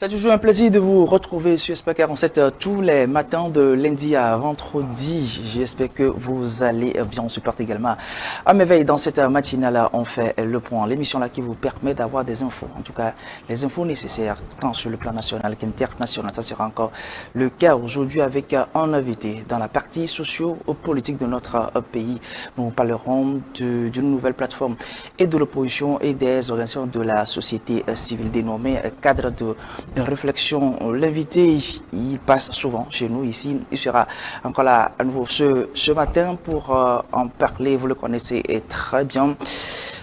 C'est toujours un plaisir de vous retrouver sur SP 47 tous les matins de lundi à vendredi. J'espère que vous allez bien. On se porte également à merveille. Dans cette matinale, on fait le point. L'émission là qui vous permet d'avoir des infos. En tout cas, les infos nécessaires tant sur le plan national qu'international. Ça sera encore le cas aujourd'hui avec un invité dans la partie socio-politique de notre pays. Nous parlerons d'une nouvelle plateforme et de l'opposition et des organisations de la société civile dénommée cadre de réflexion. L'invité, il passe souvent chez nous ici. Il sera encore là à nouveau ce matin pour en parler. Vous le connaissez très bien.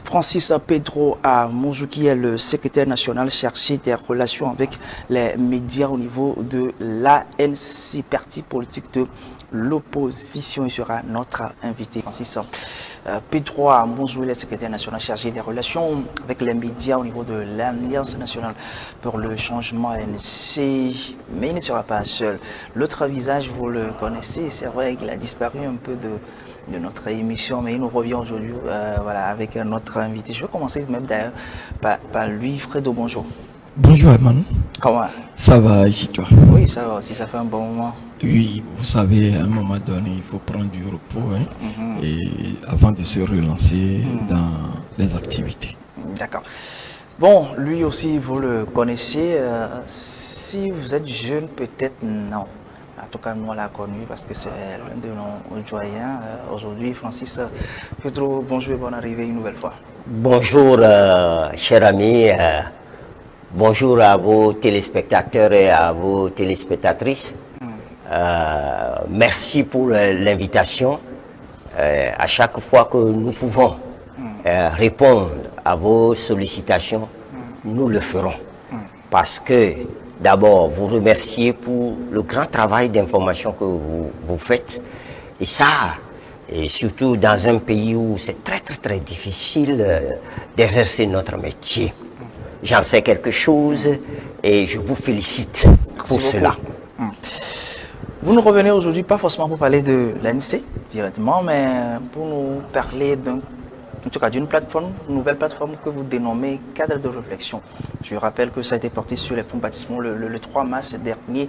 Francis Pedro Amonzou, qui est le secrétaire national chargé des relations avec les médias au niveau de l'ANC, parti politique de l'opposition. Il sera notre invité. Francis Pedro Amonzou, le secrétaire national chargé des relations avec les médias au niveau de l'Alliance nationale pour le changement ANC. Mais il ne sera pas seul. L'autre visage, vous le connaissez, c'est vrai qu'il a disparu un peu de notre émission, mais il nous revient aujourd'hui voilà, avec notre invité. Je vais commencer même d'ailleurs par lui. Fredo, bonjour. Bonjour Emmanuel. Comment? Ça va ici toi? Oui, ça va aussi, ça fait un bon moment. Oui, vous savez, à un moment donné, il faut prendre du repos et avant de se relancer dans les activités. D'accord. Bon, lui aussi, vous le connaissez. Si vous êtes jeune, peut-être non. En tout cas, nous, on l'a connu parce que c'est l'un de nos doyens. Aujourd'hui, Francis Pedro, bonjour et bonne arrivée une nouvelle fois. Bonjour, cher ami. Bonjour à vos téléspectateurs et à vos téléspectatrices. Merci pour l'invitation. À chaque fois que nous pouvons répondre à vos sollicitations, nous le ferons. Parce que, d'abord, vous remercier pour le grand travail d'information que vous faites. Et ça, et surtout dans un pays où c'est très difficile d'exercer notre métier. J'en sais quelque chose et je vous félicite pour cela. Vous nous revenez aujourd'hui pas forcément pour parler de l'ANC directement, mais pour nous parler d'une plateforme, une nouvelle plateforme que vous dénommez cadre de réflexion. Je rappelle que ça a été porté sur les fonds baptismaux le 3 mars dernier.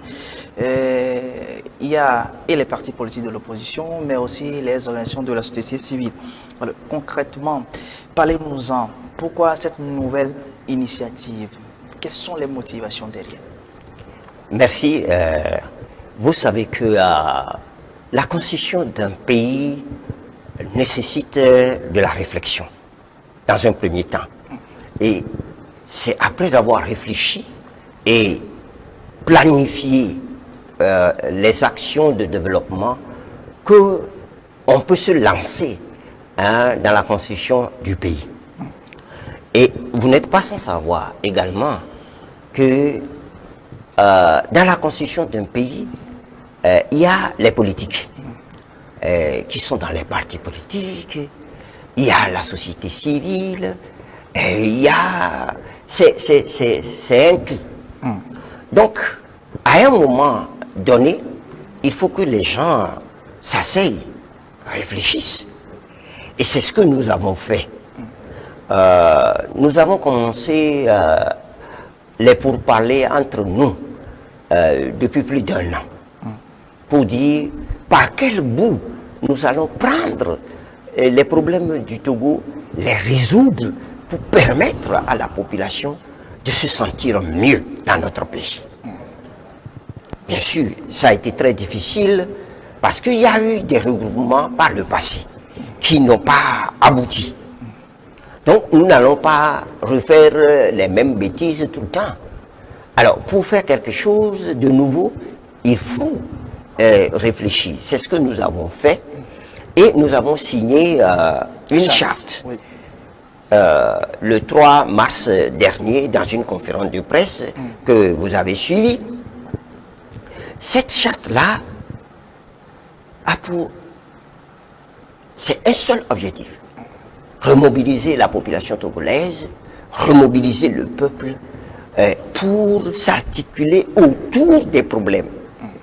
Il y a les partis politiques de l'opposition, mais aussi les organisations de la société civile. Alors, concrètement, parlez-nous-en. Pourquoi cette nouvelle initiative? Quelles sont les motivations derrière? Merci. Vous savez que la constitution d'un pays nécessite de la réflexion, dans un premier temps. Et c'est après avoir réfléchi et planifié les actions de développement que on peut se lancer dans la constitution du pays. Et vous n'êtes pas sans savoir également que dans la constitution d'un pays, il y a les politiques qui sont dans les partis politiques, il y a la société civile, il y a... C'est un tout. Donc, à un moment donné, il faut que les gens s'asseyent, réfléchissent. Et c'est ce que nous avons fait. Nous avons commencé les pourparlers entre nous depuis plus d'1 an pour dire par quel bout nous allons prendre les problèmes du Togo, les résoudre pour permettre à la population de se sentir mieux dans notre pays. Bien sûr, ça a été très difficile parce qu'il y a eu des regroupements par le passé qui n'ont pas abouti. Donc, nous n'allons pas refaire les mêmes bêtises tout le temps. Alors, pour faire quelque chose de nouveau, il faut réfléchir. C'est ce que nous avons fait. Et nous avons signé une charte. Oui. Le 3 mars dernier, dans une conférence de presse que vous avez suivie. Cette charte-là a pour... C'est un seul objectif. Remobiliser la population togolaise, remobiliser le peuple pour s'articuler autour des problèmes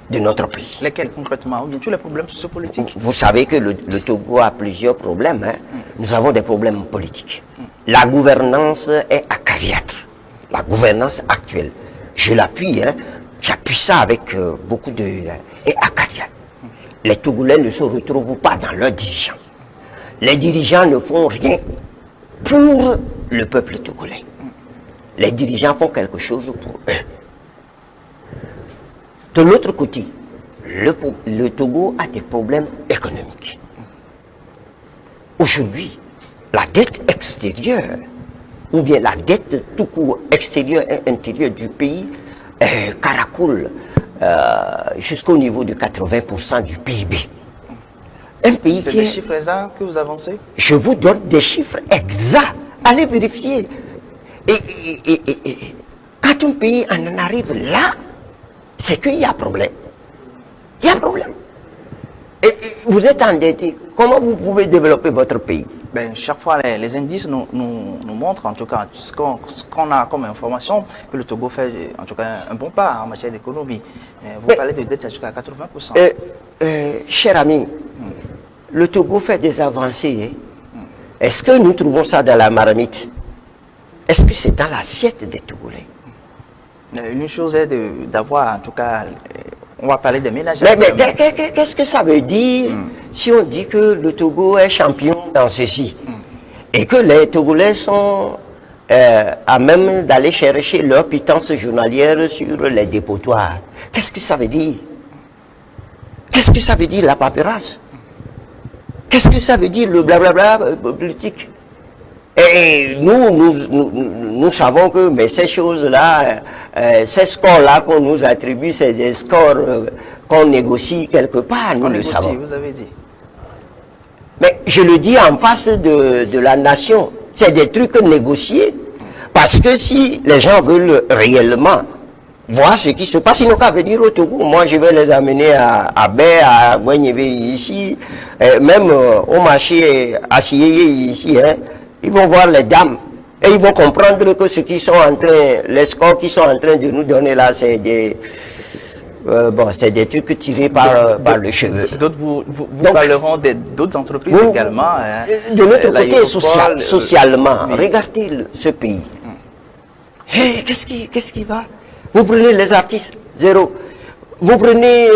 de notre pays. Lesquels concrètement? Ou bien tous les problèmes sociopolitiques? Vous savez que le Togo a plusieurs problèmes. Nous avons des problèmes politiques. La gouvernance est acariâtre. La gouvernance actuelle. je l'appuie, hein, j'appuie ça avec beaucoup de... Et Akadia, les Togolais ne se retrouvent pas dans leurs dirigeants. Les dirigeants ne font rien pour le peuple togolais. Les dirigeants font quelque chose pour eux. De l'autre côté, le Togo a des problèmes économiques. Aujourd'hui, la dette extérieure, ou bien la dette tout court extérieure et intérieure du pays, caracole jusqu'au niveau de 80% du PIB. Un pays C'est qui des est... chiffres exacts que vous avancez? Je vous donne des chiffres exacts. Allez vérifier. Et quand un pays en arrive là, c'est qu'il y a problème. Il y a problème. Et vous êtes endetté. Comment vous pouvez développer votre pays? Ben, chaque fois, les indices nous montrent, en tout cas, ce qu'on a comme information, que le Togo fait, en tout cas, un bon pas en matière d'économie. Vous parlez de dette jusqu'à 80%. Cher ami, le Togo fait des avancées. Hein? Est-ce que nous trouvons ça dans la marmite? Est-ce que c'est dans l'assiette des Togolais? Une chose est d'avoir, en tout cas, on va parler des ménages. Mais qu'est-ce que ça veut dire si on dit que le Togo est champion dans ceci et que les Togolais sont à même d'aller chercher leur pitance journalière sur les dépotoirs? Qu'est-ce que ça veut dire? Qu'est-ce que ça veut dire la paperasse? Qu'est-ce que ça veut dire le blablabla politique? Et nous savons que mais ces choses-là, ces scores-là qu'on nous attribue, c'est des scores qu'on négocie quelque part, nous le savons. Vous avez dit. Mais je le dis en face de la nation, c'est des trucs négociés, parce que si les gens veulent réellement voir ce qui se passe, ils n'ont qu'à venir au Togo. Moi, je vais les amener à Bé, à Gouagnébé ici, même au marché à Sieyé ici, hein. Ils vont voir les dames et ils vont comprendre que ce qu'ils sont en train, les scores qu'ils sont en train de nous donner là, c'est des, c'est des trucs tirés par le cheveu. D'autres vous parleront d'autres entreprises également. Hein. De l'autre côté, socialement, oui. Regardez ce pays. Hey, qu'est-ce qui va? Vous prenez les artistes, zéro. Vous prenez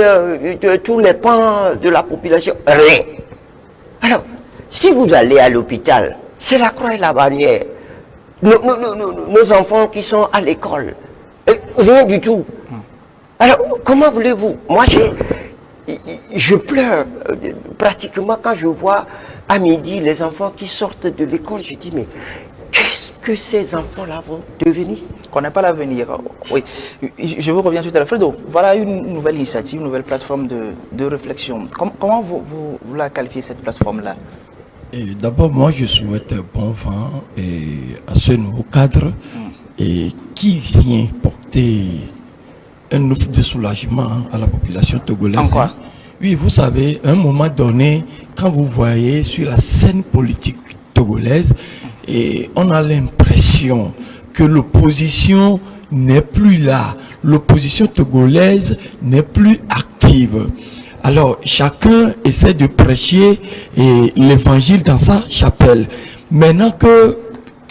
tous les pans de la population, rien. Alors, si vous allez à l'hôpital, c'est la croix et la bannière. Nos enfants qui sont à l'école, rien du tout. Alors, comment voulez-vous? Moi, je pleure pratiquement quand je vois à midi les enfants qui sortent de l'école. Je dis, mais qu'est-ce que ces enfants-là vont devenir? On n'a pas l'avenir. Oui, je vous reviens tout à l'heure. Fredo, voilà une nouvelle initiative, une nouvelle plateforme de réflexion. Comment vous la qualifiez, cette plateforme-là? D'abord, moi, je souhaite un bon vent à ce nouveau cadre qui vient porter un offre de soulagement à la population togolaise. En quoi? Oui, vous savez, à un moment donné, quand vous voyez sur la scène politique togolaise, et on a l'impression que l'opposition n'est plus là, l'opposition togolaise n'est plus active. Alors, chacun essaie de prêcher l'évangile dans sa chapelle. Maintenant que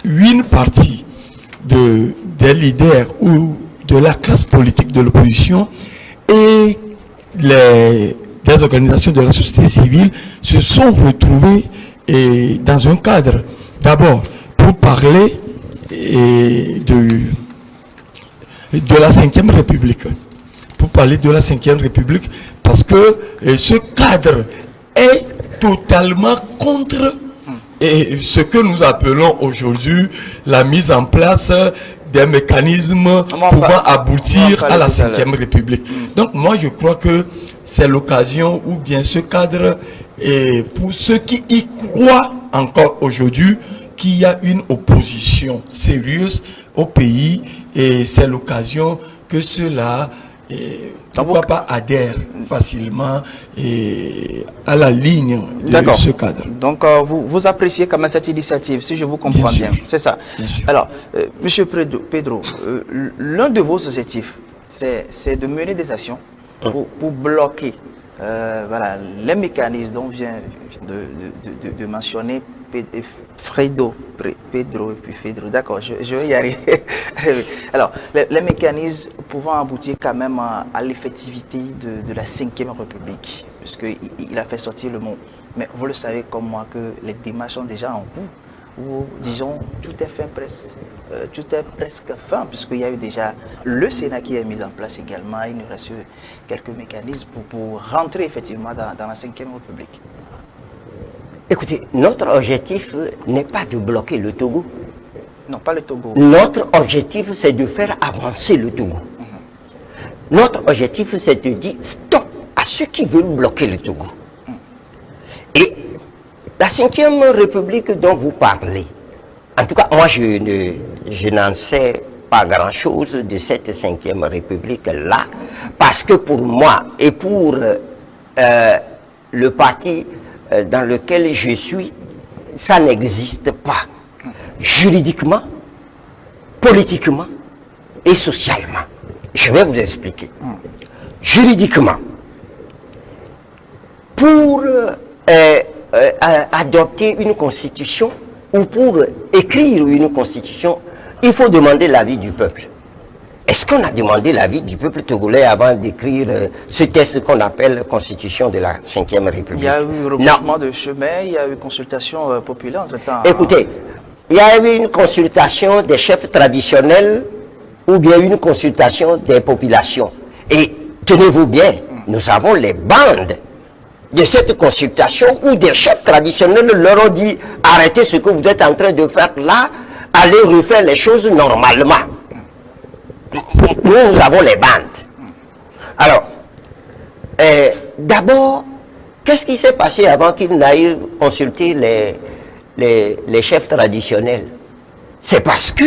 une partie des leaders ou de la classe politique de l'opposition et des organisations de la société civile se sont retrouvés dans un cadre, d'abord, pour parler de la Ve République. Pour parler de la Ve République, parce que ce cadre est totalement contre ce que nous appelons aujourd'hui la mise en place des mécanismes pouvant aboutir à la Ve République. Donc moi je crois que c'est l'occasion ou bien ce cadre, et pour ceux qui y croient encore aujourd'hui, qu'il y a une opposition sérieuse au pays, et c'est l'occasion que ceux-là pourquoi pas adhèrent facilement à la ligne de ce cadre. Donc vous appréciez quand même cette initiative, si je vous comprends bien. C'est ça. Alors, Monsieur Pedro, l'un de vos objectifs, c'est de mener des actions pour bloquer voilà, les mécanismes dont vient de mentionner Pedro et puis Fedro, d'accord, je vais y arriver. Alors, les mécanismes pouvant aboutir quand même à l'effectivité de la 5e République, puisqu'il a fait sortir le mot. Mais vous le savez comme moi que les démarches sont déjà en cours, ou disons, tout est presque fin, puisqu'il y a eu déjà le Sénat qui est mis en place également. Il nous reste quelques mécanismes pour rentrer effectivement dans la 5e République. Écoutez, notre objectif n'est pas de bloquer le Togo. Non, pas le Togo. Notre objectif, c'est de faire avancer le Togo. Notre objectif, c'est de dire stop à ceux qui veulent bloquer le Togo. Et la 5e République dont vous parlez, en tout cas, moi, je n'en sais pas grand-chose de cette 5e République-là, parce que pour moi et pour le parti dans lequel je suis, ça n'existe pas. Juridiquement, politiquement et socialement. Je vais vous expliquer. Juridiquement, pour adopter une constitution ou pour écrire une constitution, il faut demander l'avis du peuple. Est-ce qu'on a demandé l'avis du peuple togolais avant d'écrire ce texte qu'on appelle Constitution de la 5e République? Il y a eu rebroussement de chemin, il y a eu consultation populaire entre-temps. Écoutez, il y a eu une consultation des chefs traditionnels ou bien une consultation des populations. Et tenez-vous bien, nous avons les bandes de cette consultation où des chefs traditionnels leur ont dit « Arrêtez ce que vous êtes en train de faire là, allez refaire les choses normalement ». Nous avons les bandes. Alors, d'abord, qu'est-ce qui s'est passé avant qu'ils n'aillent consulter les chefs traditionnels? C'est parce que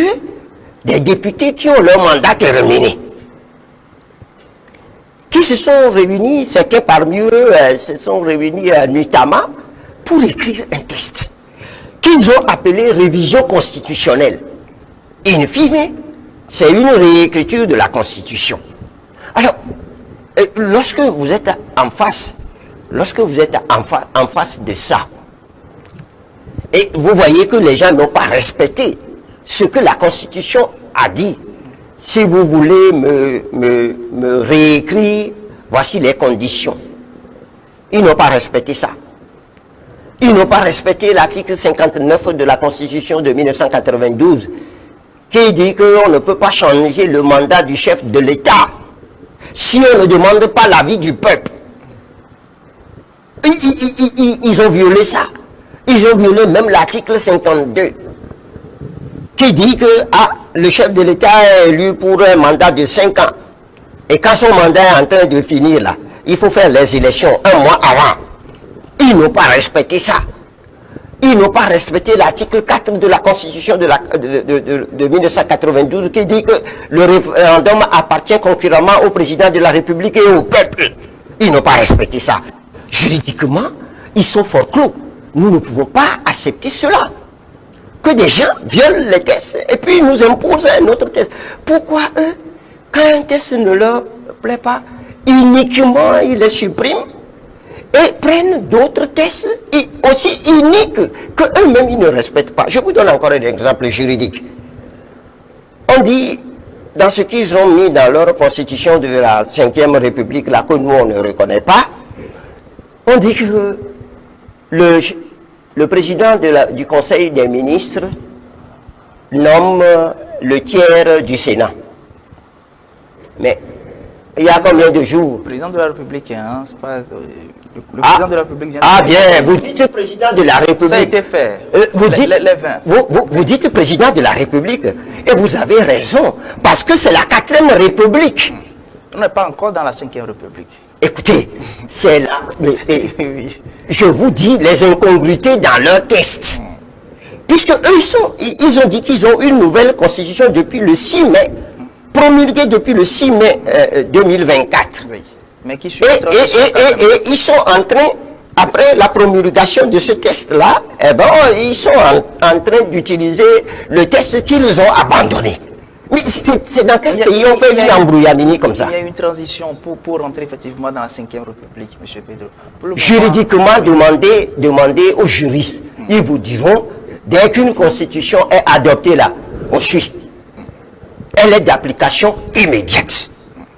des députés qui ont leur mandat terminé, qui se sont réunis, certains parmi eux se sont réunis nuitamment pour écrire un texte qu'ils ont appelé révision constitutionnelle. In fine, c'est une réécriture de la Constitution. Alors, lorsque vous êtes en face, en face de ça, et vous voyez que les gens n'ont pas respecté ce que la Constitution a dit, si vous voulez me réécrire, voici les conditions. Ils n'ont pas respecté ça. Ils n'ont pas respecté l'article 59 de la Constitution de 1992, qui dit qu'on ne peut pas changer le mandat du chef de l'État si on ne demande pas l'avis du peuple. Ils ont violé ça. Ils ont violé même l'article 52, qui dit que le chef de l'État est élu pour un mandat de 5 ans. Et quand son mandat est en train de finir là, il faut faire les élections un mois avant. Ils n'ont pas respecté ça. Ils n'ont pas respecté l'article 4 de la Constitution de 1992 qui dit que le référendum appartient concurremment au président de la République et au peuple. Ils n'ont pas respecté ça. Juridiquement, ils sont fort clos. Nous ne pouvons pas accepter cela. Que des gens violent les tests et puis nous imposent un autre test. Pourquoi eux, quand un test ne leur plaît pas, uniquement ils les suppriment et prennent d'autres tests et aussi uniques que eux-mêmes ils ne respectent pas. Je vous donne encore un exemple juridique. On dit, dans ce qu'ils ont mis dans leur constitution de la 5e République, là que nous on ne reconnaît pas, on dit que le président du Conseil des ministres nomme le tiers du Sénat. Mais il y a combien de jours? Le président de la République, hein, c'est pas... Le président de la République vient Ah bien, vous dites président de la République. Ça a été fait. Vous dites, les 20. Vous dites président de la République. Et vous avez raison. Parce que c'est la 4e République. On n'est pas encore dans la 5e République. Écoutez, c'est là... Oui. Je vous dis les incongruités dans leur texte. Puisque eux, ils ont dit qu'ils ont une nouvelle constitution depuis le 6 mai. Promulguée depuis le 6 mai 2024. Oui. Mais qui et ils sont en train, après la promulgation de ce texte-là, ils sont en train d'utiliser le texte qu'ils ont abandonné. Mais c'est dans quel pays on fait une embrouillamini comme ça? Il y a une transition pour rentrer effectivement dans la 5e République, M. Pedro. Juridiquement, demandez aux juristes. Ils vous diront, dès qu'une constitution est adoptée là, on suit. Elle est d'application immédiate.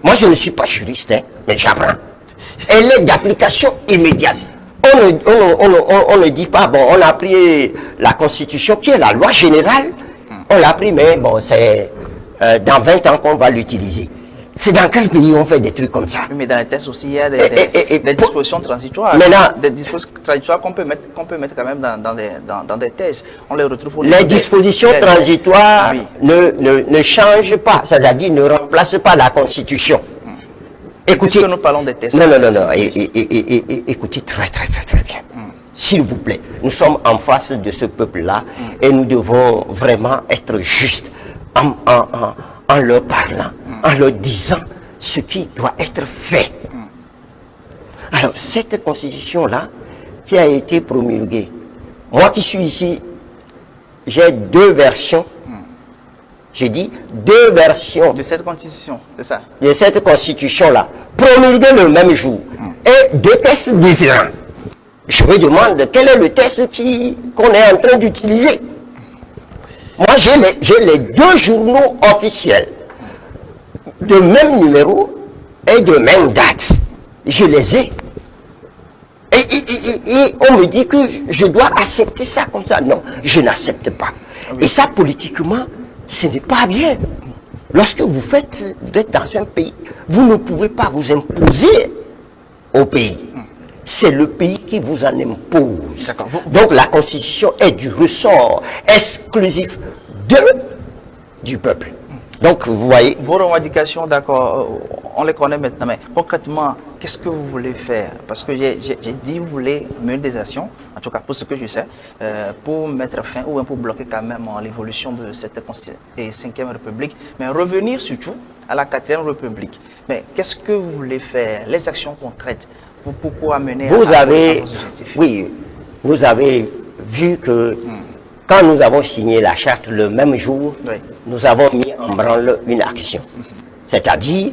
Moi, je ne suis pas juriste, hein, mais j'apprends. Elle est d'application immédiate. On ne dit pas, bon, on a pris la constitution qui est la loi générale, on l'a pris, mais bon, c'est dans 20 ans qu'on va l'utiliser. C'est dans quel pays on fait des trucs comme ça? Mais dans les tests aussi, il y a des dispositions transitoires. Maintenant, des dispositions transitoires qu'on peut mettre quand même dans des tests. On les retrouve au les dispositions transitoires ne changent pas, c'est-à-dire ne remplacent pas la Constitution. Écoutez, puisque nous parlons des tests. Non. Écoutez très bien. S'il vous plaît, nous sommes en face de ce peuple-là et nous devons vraiment être justes en leur parlant, en leur disant ce qui doit être fait. Alors, cette constitution-là, qui a été promulguée, moi qui suis ici, j'ai deux versions. J'ai dit deux versions de cette constitution, c'est ça? De cette constitution-là, promulguée le même jour, et deux tests différents. Je me demande quel est le test qu'on est en train d'utiliser. Moi, j'ai les deux journaux officiels, de même numéro et de même date. Je les ai. Et on me dit que je dois accepter ça comme ça. Non, je n'accepte pas. Et ça, politiquement, ce n'est pas bien. Lorsque vous êtes dans un pays, vous ne pouvez pas vous imposer au pays. C'est le pays qui vous en impose. Donc la Constitution est du ressort exclusif du peuple. Donc vous voyez... Vos revendications, d'accord, on les connaît maintenant, mais concrètement, qu'est-ce que vous voulez faire? Parce que j'ai dit, vous voulez mener des actions, en tout cas pour ce que je sais, pour mettre fin ou pour bloquer quand même l'évolution de cette 5e République, mais revenir surtout à la 4e République. Mais qu'est-ce que vous voulez faire? Les actions concrètes pour amener à vos objectifs. Oui, vous avez vu que quand nous avons signé la charte le même jour, nous avons mis en branle une action. C'est-à-dire,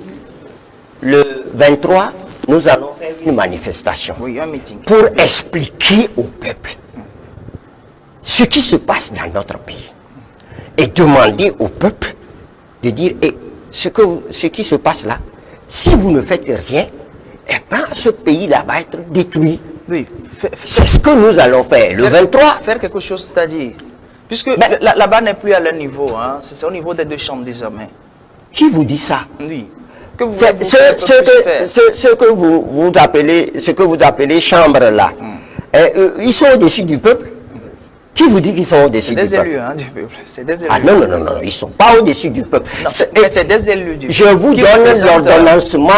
le 23, nous allons faire une manifestation un meeting, pour expliquer au peuple ce qui se passe dans notre pays. Et demander au peuple de dire, ce qui se passe là, si vous ne faites rien, eh bien, ce pays-là va être détruit. Oui. C'est ce que nous allons faire. Le 23... Faire quelque chose, c'est-à-dire... Puisque là-bas n'est plus à leur niveau, hein, c'est au niveau des deux chambres désormais. Qui vous dit ça? Oui. Ce que vous appelez chambre là, ils sont au-dessus du peuple. Qui vous dit qu'ils sont au-dessus du peuple? C'est des élus du peuple. Des élus. Ah non, ils ne sont pas au-dessus du peuple. C'est des élus du peuple. Je vous donne l'ordonnancement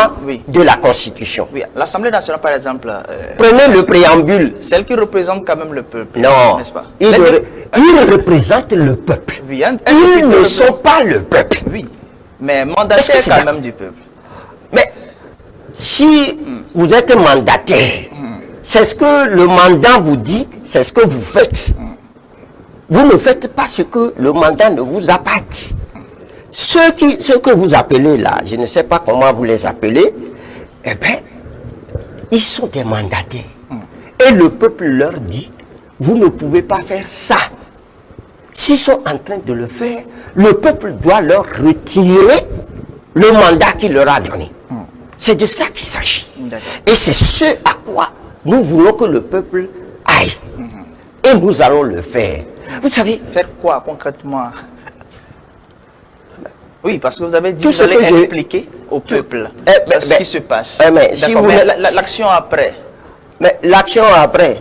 de la Constitution. Oui, l'Assemblée nationale, par exemple... prenez le préambule. Celle qui représente quand même le peuple. Non, n'est-ce pas? Ils représentent le peuple. Oui, ils ne sont pas le peuple. Oui, mais mandataires quand même du peuple. Mais si vous êtes mandataire, c'est ce que le mandat vous dit, c'est ce que vous faites. Vous ne faites pas ce que le mandat ne vous a pas dit. Ceux que vous appelez là, je ne sais pas comment vous les appelez, eh bien, ils sont des mandataires. Et le peuple leur dit, vous ne pouvez pas faire ça. S'ils sont en train de le faire, le peuple doit leur retirer le mandat qu'il leur a donné. C'est de ça qu'il s'agit. Et c'est ce à quoi nous voulons que le peuple aille. Et nous allons le faire. Vous savez... Faire quoi concrètement? Oui, parce que vous avez dit que vous allez expliquer au peuple ce qui se passe. Si l'action après. Mais l'action après,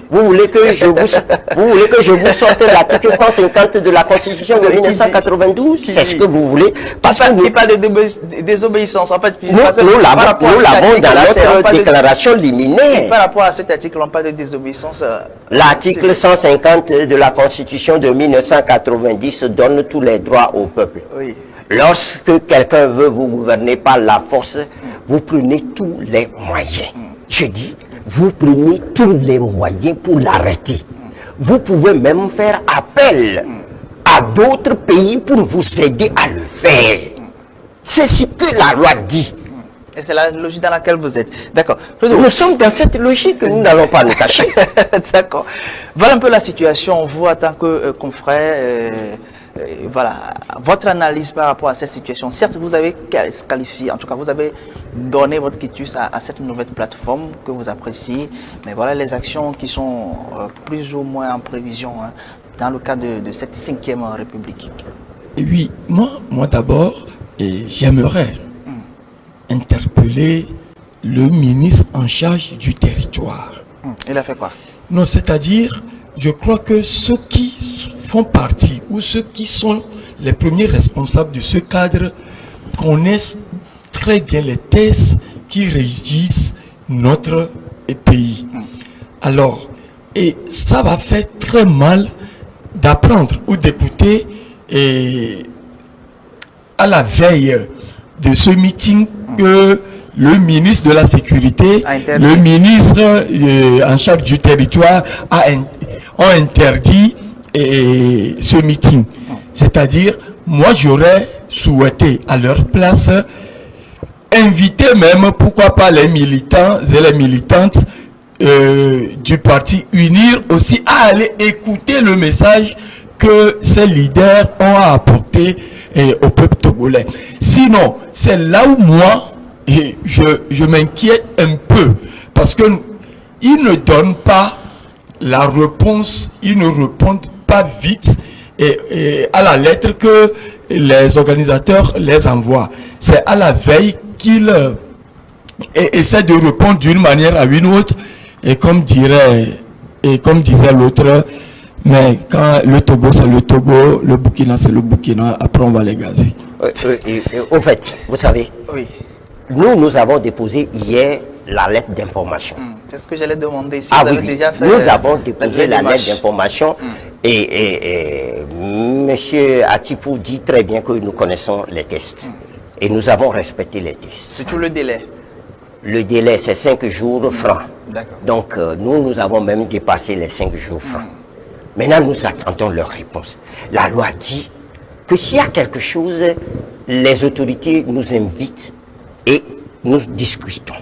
vous voulez que je vous sorte l'article 150 de la Constitution de 1992? C'est ce que vous voulez? Parce que il parle de désobéissance. En fait, nous l'avons dans notre déclaration liminaire. Par rapport à cet article, on parle de désobéissance. L'article 150 de la Constitution de 1990 donne tous les droits au peuple. Lorsque quelqu'un veut vous gouverner par la force, vous prenez tous les moyens. Je dis, vous prenez tous les moyens pour l'arrêter. Vous pouvez même faire appel à d'autres pays pour vous aider à le faire. C'est ce que la loi dit. Et c'est la logique dans laquelle vous êtes. D'accord. Nous sommes dans cette logique que nous n'allons pas nous cacher. D'accord. Voilà un peu la situation. Vous, en tant que confrère, voilà, votre analyse par rapport à cette situation. Certes, vous avez qualifié, en tout cas, vous avez donné votre quitus à cette nouvelle plateforme que vous appréciez. Mais voilà les actions qui sont plus ou moins en prévision dans le cadre de cette 5e République. Et oui, moi d'abord, j'aimerais interpeller le ministre en charge du territoire. Il a fait quoi? Non, c'est-à-dire, je crois que ceux qui font partie ou ceux qui sont les premiers responsables de ce cadre connaissent très bien les thèses qui régissent notre pays. Alors, et ça va faire très mal d'apprendre ou d'écouter à la veille de ce meeting que le ministre de la Sécurité, le ministre en charge du territoire ont interdit ce meeting. C'est-à-dire, moi j'aurais souhaité à leur place inviter même, pourquoi pas les militants et les militantes du parti Unir aussi à aller écouter le message que ces leaders ont apporté au peuple togolais. Sinon, c'est là où moi, je m'inquiète un peu, parce que ils ne donnent pas la réponse, ils ne répondent pas vite et à la lettre que les organisateurs les envoient. C'est à la veille qu'ils essaient de répondre d'une manière à une autre, et comme disait l'autre, mais quand le Togo c'est le Togo, le Burkina c'est le Burkina, après on va les gazer. Au fait, vous savez, oui. Nous avons déposé hier la lettre d'information. C'est ce que j'allais demander. Si vous avez oui. déjà fait Nous avons déposé la lettre d'information et M. Atipou dit très bien que nous connaissons les tests. Et nous avons respecté les tests. Surtout le délai. Le délai, c'est 5 jours francs. Donc, nous avons même dépassé les 5 jours francs. Maintenant, nous attendons leur réponse. La loi dit que s'il y a quelque chose, les autorités nous invitent et nous discutons.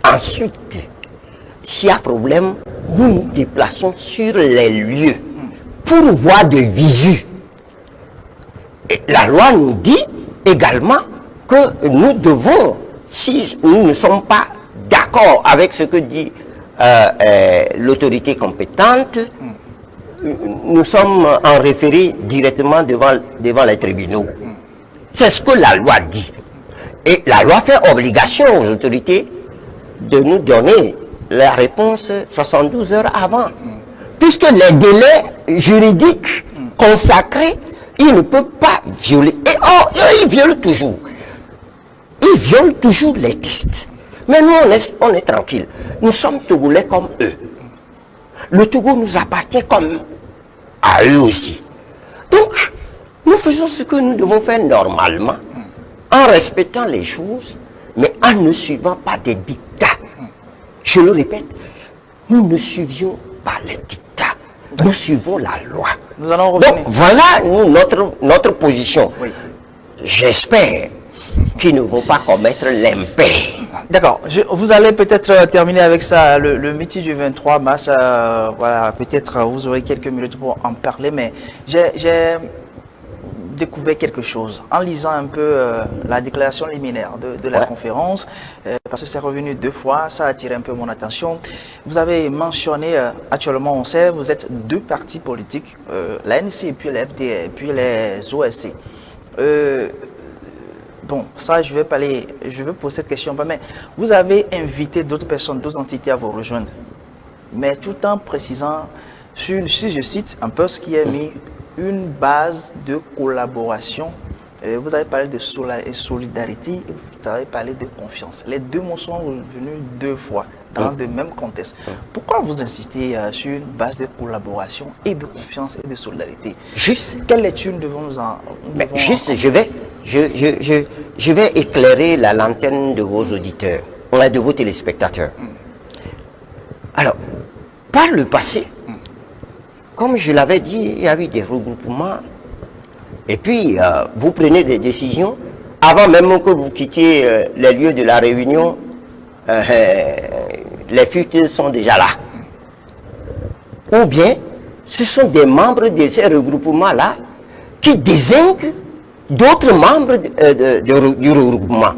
Ensuite, s'il y a problème, nous nous déplaçons sur les lieux pour voir de visu. Et la loi nous dit également que nous devons, si nous ne sommes pas d'accord avec ce que dit l'autorité compétente, nous sommes en référé directement devant les tribunaux. C'est ce que la loi dit. Et la loi fait obligation aux autorités de nous donner la réponse 72 heures avant. Puisque les délais juridiques consacrés, ils ne peuvent pas violer. Et ils violent toujours. Ils violent toujours les tests. Mais nous, on est tranquille. Nous sommes Togolais comme eux. Le Togo nous appartient comme à eux aussi. Donc, nous faisons ce que nous devons faire normalement, en respectant les choses, mais en ne suivant pas des dictats. Je le répète, nous ne suivions pas les dictats, nous suivons la loi. Nous allons revenir. Donc, voilà notre position. Oui. J'espère qu'ils ne vont pas commettre l'impair. D'accord. Vous allez peut-être terminer avec ça, le meeting du 23 mars. Voilà, peut-être vous aurez quelques minutes pour en parler, mais j'ai découvert quelque chose en lisant un peu la déclaration liminaire de la conférence, parce que c'est revenu 2 fois, ça a attiré un peu mon attention. Vous avez mentionné, actuellement on sait, vous êtes 2 partis politiques, l'ANC et puis l'FD, et puis les OSC. Bon, ça je vais poser cette question, mais vous avez invité d'autres personnes, d'autres entités à vous rejoindre, mais tout en précisant, si je cite un peu ce qui est mis, une base de collaboration. Vous avez parlé de solidarité, vous avez parlé de confiance. Les 2 mots sont venus 2 fois dans le même contexte. Pourquoi vous insistez sur une base de collaboration et de confiance et de solidarité? Juste. Quelle lecture devons-nous en... Juste, je vais éclairer la lanterne de vos auditeurs, de vos téléspectateurs. Alors, par le passé, comme je l'avais dit, il y a eu des regroupements Et puis, vous prenez des décisions avant même que vous quittiez les lieux de la réunion. Les fuites sont déjà là. Ou bien, ce sont des membres de ces regroupements-là qui désignent d'autres membres du regroupement.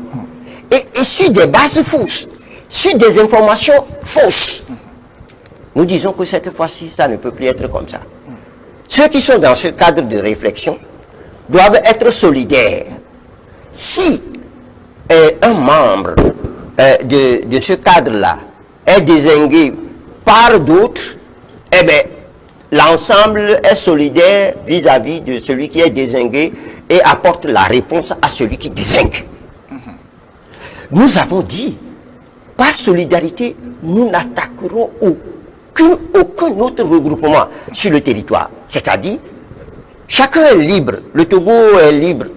Et sur des bases fausses, sur des informations fausses. Nous disons que cette fois-ci, ça ne peut plus être comme ça. Ceux qui sont dans ce cadre de réflexion doivent être solidaires. Si un membre de ce cadre-là est désigné par d'autres, eh bien, l'ensemble est solidaire vis-à-vis de celui qui est désigné et apporte la réponse à celui qui désigne. Nous avons dit, par solidarité, nous n'attaquerons aucun autre regroupement sur le territoire. C'est-à-dire, chacun est libre, le Togo est libre,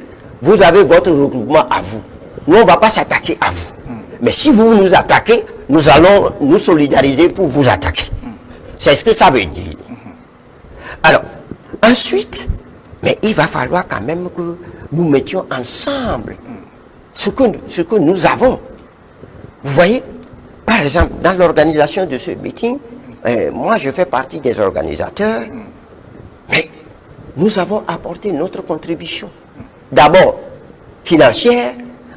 vous avez votre regroupement à vous. Nous, on ne va pas s'attaquer à vous. Mais si vous nous attaquez, nous allons nous solidariser pour vous attaquer. C'est ce que ça veut dire. Alors, ensuite, mais il va falloir quand même que nous mettions ensemble ce que nous avons. Vous voyez, par exemple, dans l'organisation de ce meeting, moi je fais partie des organisateurs, mais nous avons apporté notre contribution. D'abord financière,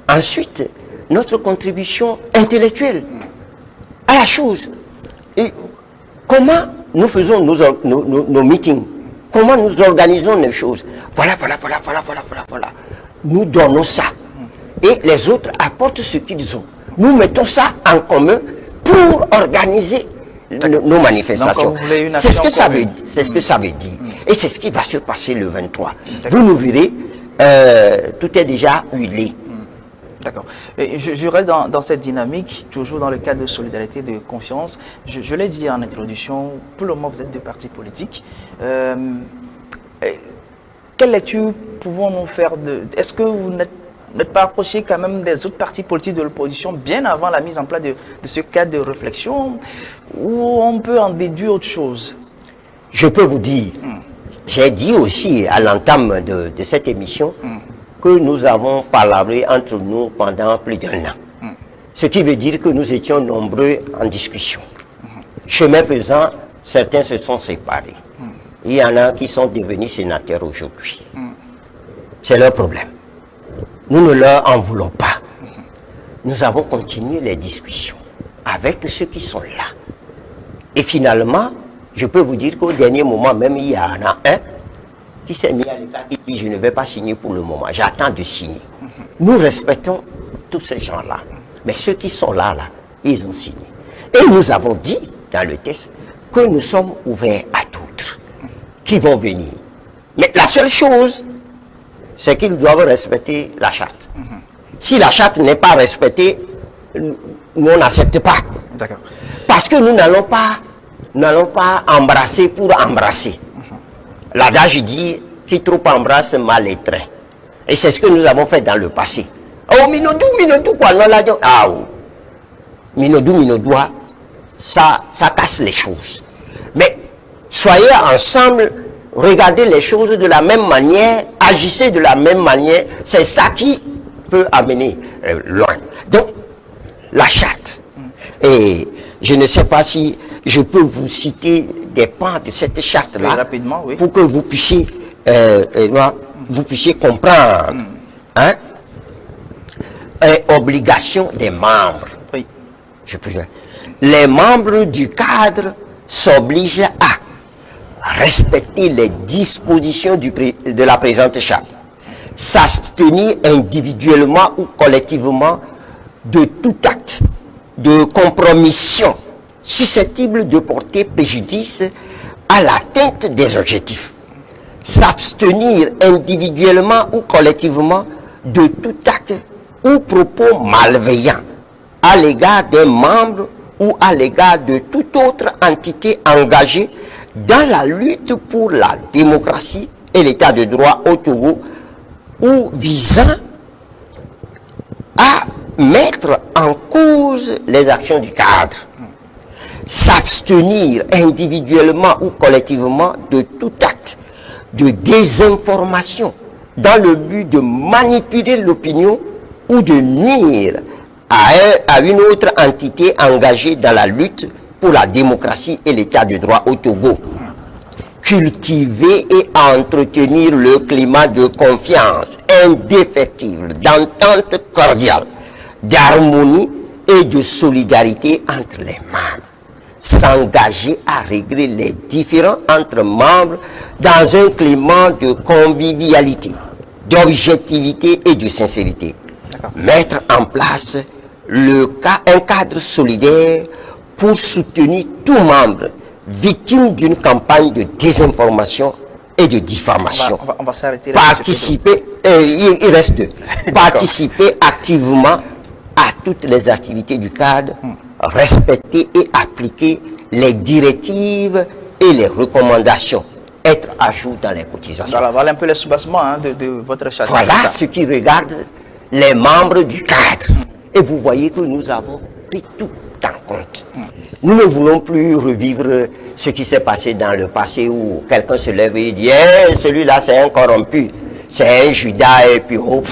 ensuite notre contribution intellectuelle à la chose. Et comment nous faisons nos meetings, comment nous organisons les choses. Voilà. Nous donnons ça. Et les autres apportent ce qu'ils ont. Nous mettons ça en commun pour organiser nos manifestations. C'est ce que ça veut, c'est ce que ça veut dire. Et c'est ce qui va se passer le 23. Vous nous verrez, tout est déjà huilé. D'accord. Je reste dans cette dynamique, toujours dans le cadre de solidarité, de confiance. Je l'ai dit en introduction, pour le moment vous êtes deux partis politiques. Quelle lecture pouvons-nous faire de... Est-ce que vous n'êtes pas approché quand même des autres partis politiques de l'opposition bien avant la mise en place de ce cadre de réflexion, ou on peut en déduire autre chose? Je peux vous dire, j'ai dit aussi à l'entame de cette émission que nous avons parlé entre nous pendant plus d'1 an. Ce qui veut dire que nous étions nombreux en discussion. Chemin faisant, certains se sont séparés. Il y en a qui sont devenus sénateurs aujourd'hui. C'est leur problème. Nous ne leur en voulons pas. Nous avons continué les discussions avec ceux qui sont là. Et finalement, je peux vous dire qu'au dernier moment, même il y en a un qui s'est mis à l'écart, qui dit je ne vais pas signer pour le moment, j'attends de signer. Nous respectons tous ces gens-là. Mais ceux qui sont là, ils ont signé. Et nous avons dit dans le texte que nous sommes ouverts à d'autres qui vont venir. Mais la seule chose, c'est qu'ils doivent respecter la charte. Si la charte n'est pas respectée, nous on n'accepte pas. D'accord. Parce que nous n'allons pas embrasser pour embrasser. L'adage dit qui trop embrasse mal étreint. Et c'est ce que nous avons fait dans le passé. Oh, Minodou, quoi, non, là, ah, oh. Minodou, ça casse les choses. Mais soyez ensemble, regardez les choses de la même manière, agissez de la même manière, c'est ça qui peut amener loin. Donc, la charte. Et je ne sais pas si je peux vous citer des pans de cette charte-là, rapidement, oui, pour que vous puissiez, comprendre. Hein? Obligation des membres. Oui. Les membres du cadre s'obligent à respecter les dispositions de la présente charte, s'abstenir individuellement ou collectivement de tout acte de compromission susceptible de porter préjudice à l'atteinte des objectifs, s'abstenir individuellement ou collectivement de tout acte ou propos malveillants à l'égard d'un membre ou à l'égard de toute autre entité engagée dans la lutte pour la démocratie et l'état de droit au Togo ou visant à mettre en cause les actions du cadre. S'abstenir individuellement ou collectivement de tout acte de désinformation, dans le but de manipuler l'opinion ou de nuire à une autre entité engagée dans la lutte pour la démocratie et l'état de droit au Togo. Cultiver et entretenir le climat de confiance indéfectible, d'entente cordiale, d'harmonie et de solidarité entre les membres. S'engager à régler les différends entre membres dans un climat de convivialité, d'objectivité et de sincérité. Mettre en place un cadre solidaire pour soutenir tout membre victime d'une campagne de désinformation et de diffamation. On va s'arrêter là. Participer, il reste deux. Participer activement à toutes les activités du cadre, respecter et appliquer les directives et les recommandations, être à jour dans les cotisations. Voilà un peu le soubassement de votre chasse. Voilà ce qui regarde les membres du cadre. Et vous voyez que nous avons pris tout en compte. Nous ne voulons plus revivre ce qui s'est passé dans le passé où quelqu'un se lève et dit hey, celui-là c'est un corrompu, c'est un Judas et puis hop,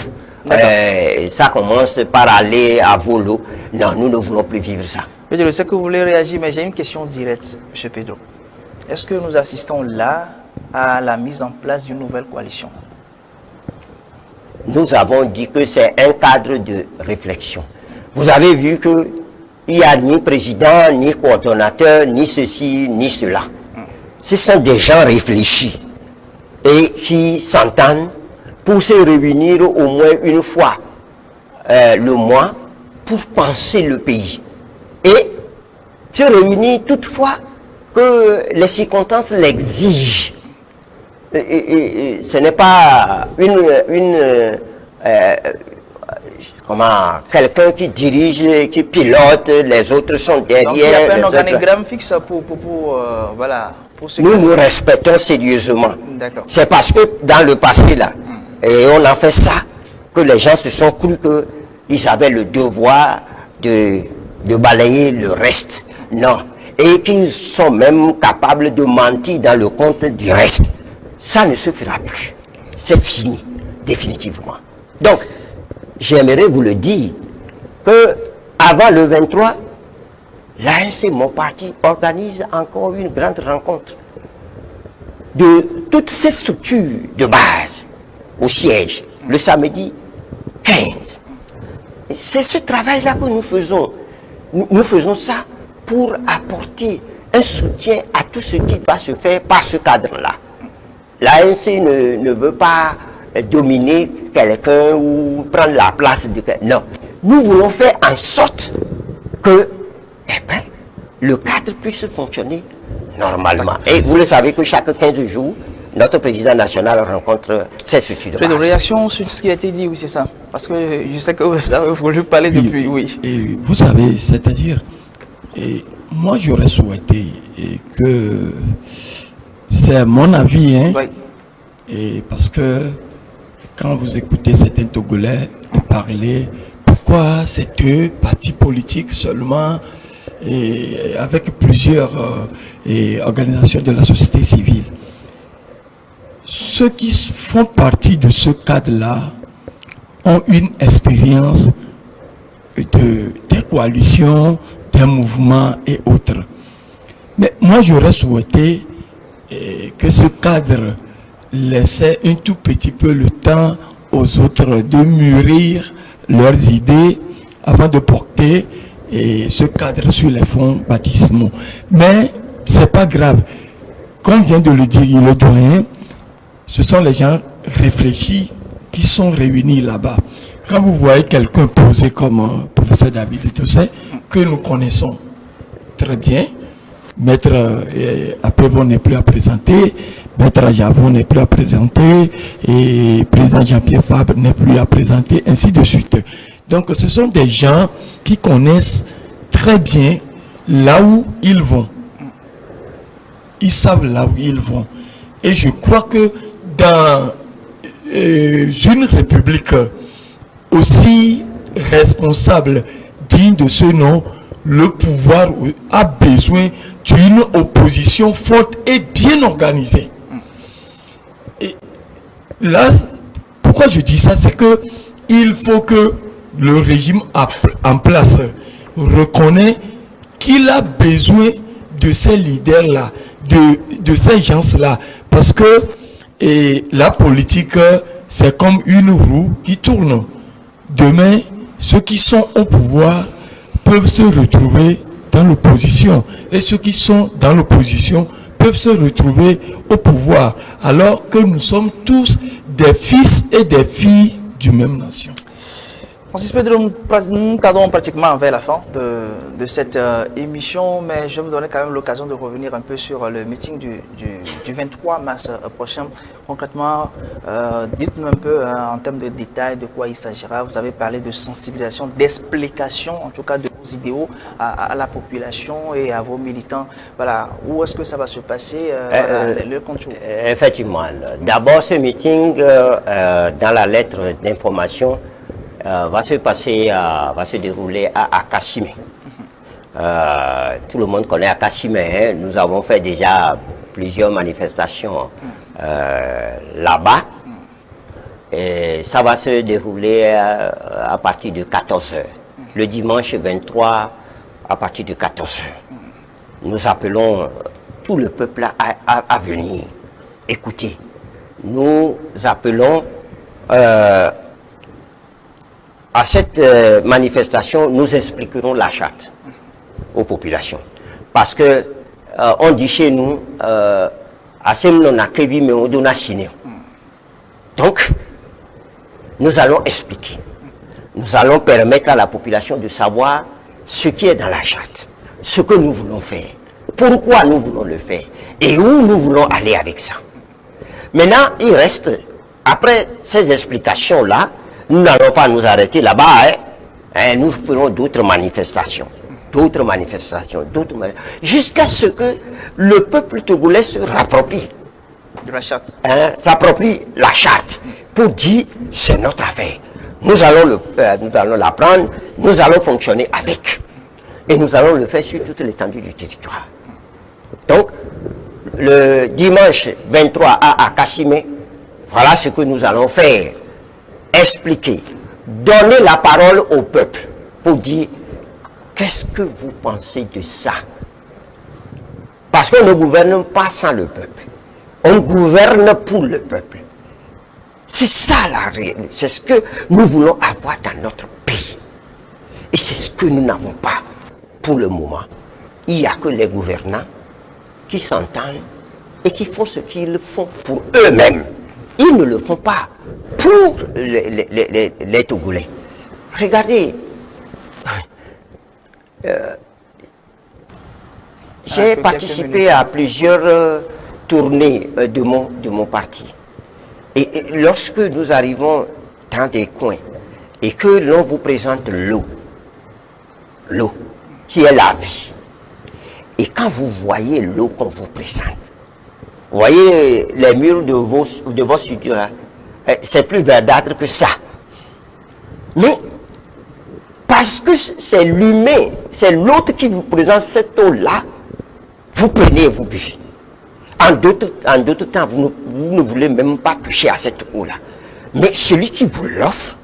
ça commence par aller à volo. Non, nous ne voulons plus vivre ça. Je sais que vous voulez réagir, mais j'ai une question directe, M. Pedro. Est-ce que nous assistons là à la mise en place d'une nouvelle coalition? Nous avons dit que c'est un cadre de réflexion. Vous avez vu que il n'y a ni président, ni coordonnateur, ni ceci, ni cela. Ce sont des gens réfléchis et qui s'entendent pour se réunir au moins une fois le mois pour penser le pays. Et se réunir toutefois que les circonstances l'exigent. Ce n'est pas quelqu'un qui dirige, qui pilote, les autres sont derrière. Donc, il n'y a pas un organigramme fixe pour ce nous respectons sérieusement. C'est parce que dans le passé, là, et on a fait ça, que les gens se sont cru qu'ils avaient le devoir de balayer le reste. Non. Et qu'ils sont même capables de mentir dans le compte du reste. Ça ne se fera plus. C'est fini, définitivement. Donc, j'aimerais vous le dire que avant le 23, l'ANC, mon parti, organise encore une grande rencontre de toutes ces structures de base au siège, le samedi 15. C'est ce travail-là que nous faisons. Nous faisons ça pour apporter un soutien à tout ce qui va se faire par ce cadre-là. L'ANC ne veut pas dominer quelqu'un ou prendre la place de quelqu'un. Non. Nous voulons faire en sorte que le cadre puisse fonctionner normalement. Et vous le savez que chaque 15 jours, notre président national rencontre ses structures de base. De réaction sur ce qui a été dit, oui, c'est ça. Parce que je sais que vous avez voulu parler depuis, oui. Et vous savez, c'est-à-dire, moi j'aurais souhaité que, c'est mon avis, hein, oui. Et parce que quand vous écoutez certains Togolais parler, pourquoi ces deux partis politiques seulement, et avec plusieurs organisations de la société civile? Ceux qui font partie de ce cadre-là ont une expérience des coalitions, des mouvements et autres. Mais moi, j'aurais souhaité que ce cadre laissait un tout petit peu le temps aux autres de mûrir leurs idées avant de porter ce cadre sur les fonds baptismaux. Mais c'est pas grave. Comme vient de le dire le doyen, ce sont les gens réfléchis qui sont réunis là-bas. Quand vous voyez quelqu'un posé comme professeur David Dosset, que nous connaissons très bien, Maître Apévon n'est plus à présenter, Maître Ajavon n'est plus à présenter, et Président Jean-Pierre Fabre n'est plus à présenter, ainsi de suite. Donc ce sont des gens qui connaissent très bien là où ils vont. Ils savent là où ils vont. Et je crois que dans une république aussi responsable, digne de ce nom, le pouvoir a besoin d'une opposition forte et bien organisée. Et là, pourquoi je dis ça, c'est que il faut que le régime en place reconnaisse qu'il a besoin de ces leaders-là, de ces gens-là, parce que la politique, c'est comme une roue qui tourne. Demain, ceux qui sont au pouvoir peuvent se retrouver dans l'opposition, et ceux qui sont dans l'opposition peuvent se retrouver au pouvoir, alors que nous sommes tous des fils et des filles du même nation. Francis Pedro, nous cadrons pratiquement vers la fin de cette émission, mais je vais vous donner quand même l'occasion de revenir un peu sur le meeting du 23 mars prochain. Concrètement, dites-nous un peu en termes de détails de quoi il s'agira. Vous avez parlé de sensibilisation, d'explication, en tout cas de vos idéaux à la population et à vos militants. Voilà, où est-ce que ça va se passer, le contour? Effectivement. D'abord, ce meeting, dans la lettre d'information, va se dérouler à Kassimé. Tout le monde connaît Kassimé, hein. Nous avons fait déjà plusieurs manifestations là-bas. Et ça va se dérouler à partir de 14h. Le dimanche 23 à partir de 14h. Nous appelons tout le peuple à venir. Écoutez, nous appelons à cette manifestation, nous expliquerons la charte aux populations. Parce que on dit chez nous, donc, nous allons expliquer. Nous allons permettre à la population de savoir ce qui est dans la charte, ce que nous voulons faire, pourquoi nous voulons le faire et où nous voulons aller avec ça. Maintenant, il reste, après ces explications-là, nous n'allons pas nous arrêter là-bas, hein. Nous ferons d'autres manifestations, jusqu'à ce que le peuple togolais se rapproprie De la charte. S'approprie la charte pour dire c'est notre affaire. Nous allons la prendre, nous allons fonctionner avec. Et nous allons le faire sur toute l'étendue du territoire. Donc, le dimanche 23 à Kassimé, voilà ce que nous allons faire. Expliquer, donner la parole au peuple pour dire qu'est-ce que vous pensez de ça? Parce qu'on ne gouverne pas sans le peuple. On gouverne pour le peuple. C'est ça la réalité. C'est ce que nous voulons avoir dans notre pays. Et c'est ce que nous n'avons pas pour le moment. Il n'y a que les gouvernants qui s'entendent et qui font ce qu'ils font pour eux-mêmes. Ils ne le font pas pour les Togolais. Regardez, j'ai participé à plusieurs tournées de mon parti. Et lorsque nous arrivons dans des coins et que l'on vous présente l'eau, qui est la vie, et quand vous voyez l'eau qu'on vous présente, vous voyez les murs de vos studios là, c'est plus verdâtre que ça. Mais parce que c'est l'humain, c'est l'autre qui vous présente cette eau-là, vous prenez et vous buvez. En d'autres temps, vous ne voulez même pas toucher à cette eau-là. Mais celui qui vous l'offre,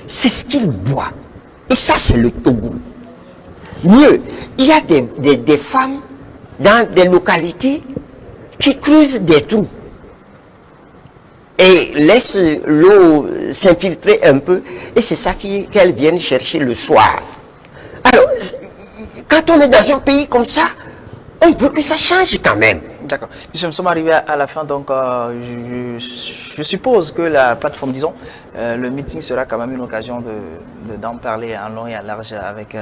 c'est ce qu'il boit. Et ça, c'est le Togo. Mieux, il y a des femmes dans des localités qui creusent des trous et laissent l'eau s'infiltrer un peu, et c'est ça qu'elles viennent chercher le soir. Alors, quand on est dans un pays comme ça, on veut que ça change quand même. D'accord. Nous sommes arrivés à la fin, donc je suppose que la plateforme, disons, le meeting sera quand même une occasion d'en parler en long et en large avec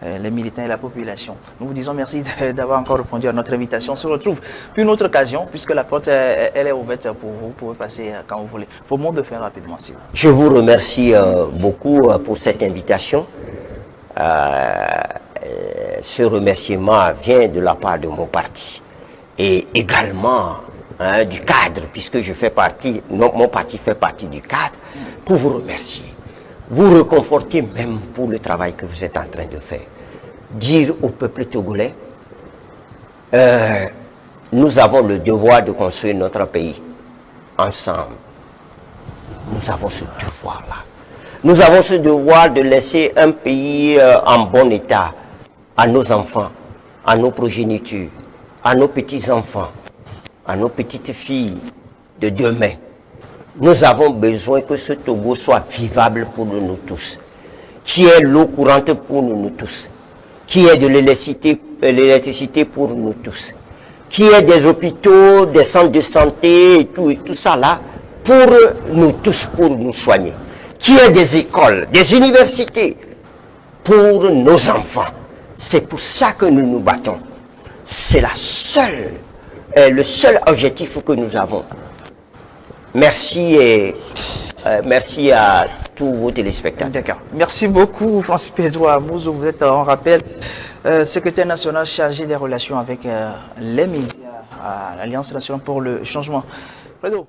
les militants et la population. Nous vous disons merci d'avoir encore répondu à notre invitation. On se retrouve pour une autre occasion, puisque la porte elle est ouverte pour vous. Vous pouvez passer quand vous voulez. Vos mots de fin rapidement, s'il vous plaît. Je vous remercie beaucoup pour cette invitation. Ce remerciement vient de la part de mon parti. Et également du cadre, puisque je fais partie, mon parti fait partie du cadre, pour vous remercier. Vous réconforter même pour le travail que vous êtes en train de faire. Dire au peuple togolais, nous avons le devoir de construire notre pays ensemble. nous avons ce devoir-là. Nous avons ce devoir de laisser un pays en bon état à nos enfants, à nos progénitures, à nos petits-enfants, à nos petites filles de demain. Nous avons besoin que ce Togo soit vivable pour nous tous, qui ait l'eau courante pour nous tous, qui ait de l'électricité pour nous tous, qui ait des hôpitaux, des centres de santé et tout ça là, pour nous tous, pour nous soigner. Qui ait des écoles, des universités pour nos enfants. C'est pour ça que nous nous battons. C'est le seul objectif que nous avons. Merci et merci à tous vos téléspectateurs. D'accord. Merci beaucoup, Francis Pedro Amouzou. Vous êtes, on rappelle, secrétaire national chargé des relations avec les médias à l'Alliance nationale pour le changement. Fredo.